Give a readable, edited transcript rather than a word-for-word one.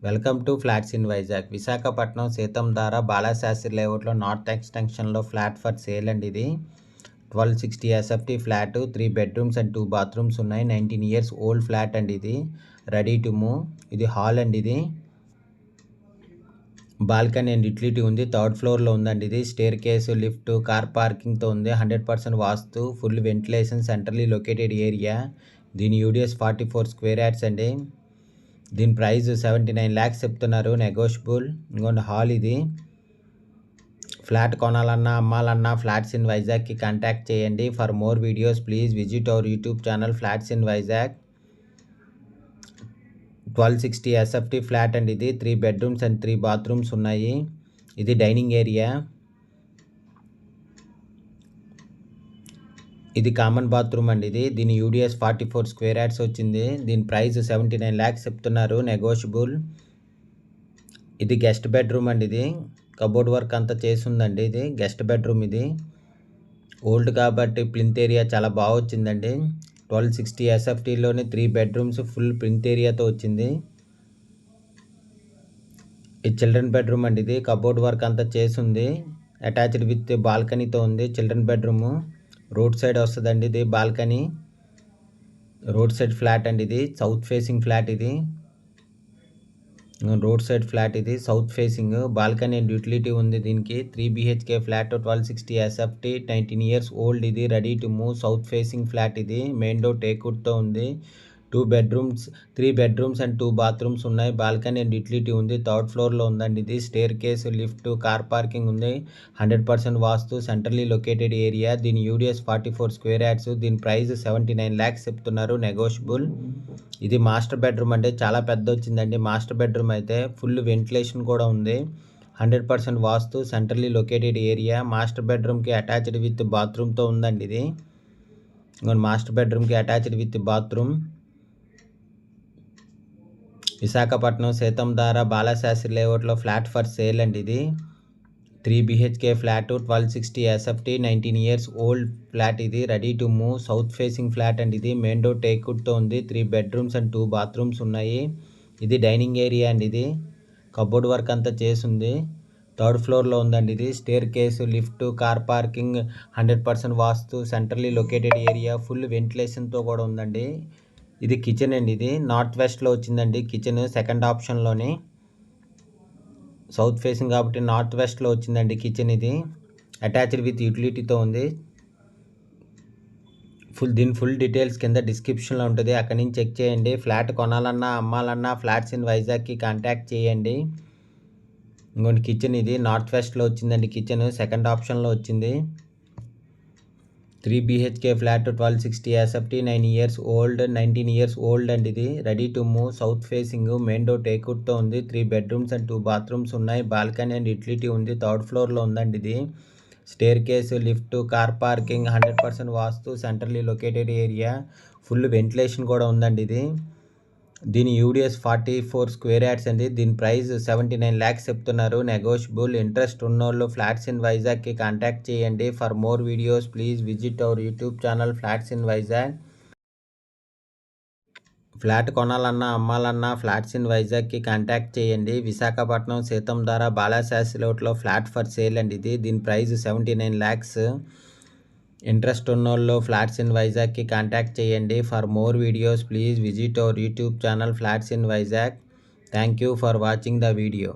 Welcome to flats in Vizag. Visakhapatnam Seethammadhara Balasastri లేఅవుట్లో north ఎక్స్టెన్షన్లో flat for sale అండి. ఇది 1260 SFT flat, 3 bedrooms and 2 bathrooms ఉన్నాయి. 19 ఇయర్స్ ఓల్డ్ ఫ్లాట్ అండి. ఇది రెడీ టు మూవ్. ఇది హాల్ అండి. ఇది బాల్కనీ అండ్ యూటిలిటీ ఉంది. 3rd ఫ్లోర్లో ఉందండి. ఇది స్టేర్ కేసు, లిఫ్ట్, కార్ పార్కింగ్తో ఉంది. 100% vastu, full ventilation, centrally located area. దీని యూడిఎస్ 44 స్క్వేర్ యార్డ్స్ అండి. దీని ప్రైస్ 79 lakhs చెప్తున్నారు, నెగోషియబుల్. ఇంకొండి హాల్ ఇది. ఫ్లాట్ కొనాలన్నా అమ్మాలన్నా ఫ్లాట్స్ ఇన్ వైజాగ్కి కాంటాక్ట్ చేయండి. For more videos please visit our YouTube channel flats in Vizag. 1260 SFT flat అండి. ఇది 3 బెడ్రూమ్స్ అండ్ 3 బాత్రూమ్స్ ఉన్నాయి. ఇది డైనింగ్ ఏరియా. ఇది కామన్ బాత్రూమ్ అండి. దీని యూడిఎస్ 44 స్క్వేర్ యార్డ్స్ వచ్చింది. దీని ప్రైస్ 79 lakhs చెప్తున్నారు, నెగోషియబుల్. ఇది గెస్ట్ బెడ్రూమ్ అండి. ఇది కబోర్డ్ వర్క్ అంతా చేసిందండి. ఇది గెస్ట్ బెడ్రూమ్. ఇది ఓల్డ్ కాబట్టి ప్లింత్ ఏరియా చాలా బాగా వచ్చిందండి. 1260 ఎస్ఎఫ్టీలోని 3 బెడ్రూమ్స్ ఫుల్ ప్లింత్ ఏరియాతో వచ్చింది. ఇది చిల్డ్రన్ బెడ్రూమ్ అండి. ఇది కబోర్డ్ వర్క్ అంతా చేసింది. అటాచ్డ్ విత్ బాల్కనీతో ఉంది. Children bedroom. రోడ్ సైడ్ వస్తుందండి. ఇది బాల్కనీ, రోడ్ సైడ్ ఫ్లాట్ అండి. ఇది సౌత్ ఫేసింగ్ ఫ్లాట్. ఇది రోడ్ సైడ్ ఫ్లాట్. ఇది south facing. Balcony and utility ఉంది. దీనికి 3 BHK flat, 1260 SFT, 19 years old. ఇది ready to move, south facing flat. ఇది మెయిన్ డోర్ టేక్వుడ్తో ఉంది. 3 బెడ్రూమ్స్ అండ్ 2 బాత్రూమ్స్ ఉన్నాయి. బాల్కనీ అండ్ యూటిలిటీ ఉంది. 3rd ఫ్లోర్లో ఉందండి. ఇది staircase, lift, car parking ఉంది. 100% వాస్తు, సెంట్రల్లీ లొకేటెడ్ ఏరియా. దీని యూడిఎస్ 44 స్క్వేర్ యార్డ్స్. దీని ప్రైస్ 79 lakhs చెప్తున్నారు, నెగోషియబుల్. ఇది మాస్టర్ బెడ్రూమ్ అంటే చాలా పెద్ద వచ్చిందండి. మాస్టర్ బెడ్రూమ్ అయితే ఫుల్ వెంటిలేషన్ కూడా ఉంది. 100% vastu, centrally located area. Master బెడ్రూమ్కి అటాచ్డ్ విత్ బాత్రూమ్తో ఉందండి. ఇది మాస్టర్ బెడ్రూమ్కి attached with bathroom. Visakhapatnam Seethammadhara Balasastri లేఅవుట్లో ఫ్లాట్ ఫర్ సేల్ అండి. ఇది 3 BHK flat, 1260 SFT, 19 years old flat. ఇది ready to move, south facing flat అండి. ఇది మెయిన్ డోర్ టేక్వుడ్తో ఉంది. 3 బెడ్రూమ్స్ అండ్ 2 బాత్రూమ్స్ ఉన్నాయి. ఇది డైనింగ్ ఏరియా అండి. ఇది కబోర్డ్ వర్క్ అంతా చేసింది. 3rd ఫ్లోర్లో ఉందండి. ఇది staircase, lift, car parking, 100% vastu, centrally located area, full వెంటిలేషన్తో కూడా ఉందండి. ఇది కిచెన్ అండి. ఇది నార్త్ వెస్ట్లో వచ్చిందండి కిచెన్, సెకండ్ ఆప్షన్లోని. సౌత్ ఫేసింగ్ కాబట్టి నార్త్ వెస్ట్లో వచ్చిందండి కిచెన్. ఇది అటాచ్డ్ విత్ యూటిలిటీతో ఉంది. దీని ఫుల్ డీటెయిల్స్ కింద డిస్క్రిప్షన్లో ఉంటుంది, అక్కడి నుంచి చెక్ చేయండి. ఫ్లాట్ కొనాలన్నా అమ్మాలన్నా ఫ్లాట్స్ ఇన్ వైజాగ్కి కాంటాక్ట్ చేయండి. ఇంకోటి కిచెన్. ఇది నార్త్ వెస్ట్లో వచ్చిందండి కిచెన్, సెకండ్ ఆప్షన్లో వచ్చింది. 3 BHK flat, 1260 SFT, 19 years old అండి. ఇది ready to move, south facing, main door టేక్వుడ్తో ఉంది. 3 బెడ్రూమ్స్ అండ్ 2 బాత్రూమ్స్ ఉన్నాయి. బాల్కనీ అండ్ యూటిలిటీ ఉంది. 3rd ఫ్లోర్లో ఉందండి. ఇది staircase, lift, car parking, 100% vastu, centrally located area, full ventilation కూడా ఉందండి. ఇది దీని యూడిఎస్ 44 స్క్వేర్ యార్డ్స్ అండి. దీని ప్రైస్ 79 lakhs చెప్తున్నారు, నెగోషియబుల్. ఇంట్రెస్ట్ ఉన్నోళ్ళు ఫ్లాట్స్ ఇన్ వైజాగ్కి కాంటాక్ట్ చేయండి. For more videos please visit our YouTube channel flats in Vizag. Flat కొనాలన్నా అమ్మాలన్నా ఫ్లాట్స్ ఇన్ వైజాగ్కి కాంటాక్ట్ చేయండి. విశాఖపట్నం సీతంధార బాలాశాస్త్రి లేఅవుట్లో ఫ్లాట్ ఫర్ సేల్ అండి. ఇది దీని ప్రైస్ 79 lakhs. ఇంట్రెస్ట్ ఉన్నోళ్ళు ఫ్లాట్స్ ఇన్ వైజాగ్కి కాంటాక్ట్ చేయండి. For more videos please visit our YouTube channel flats in Vizag. Thank you for watching the video.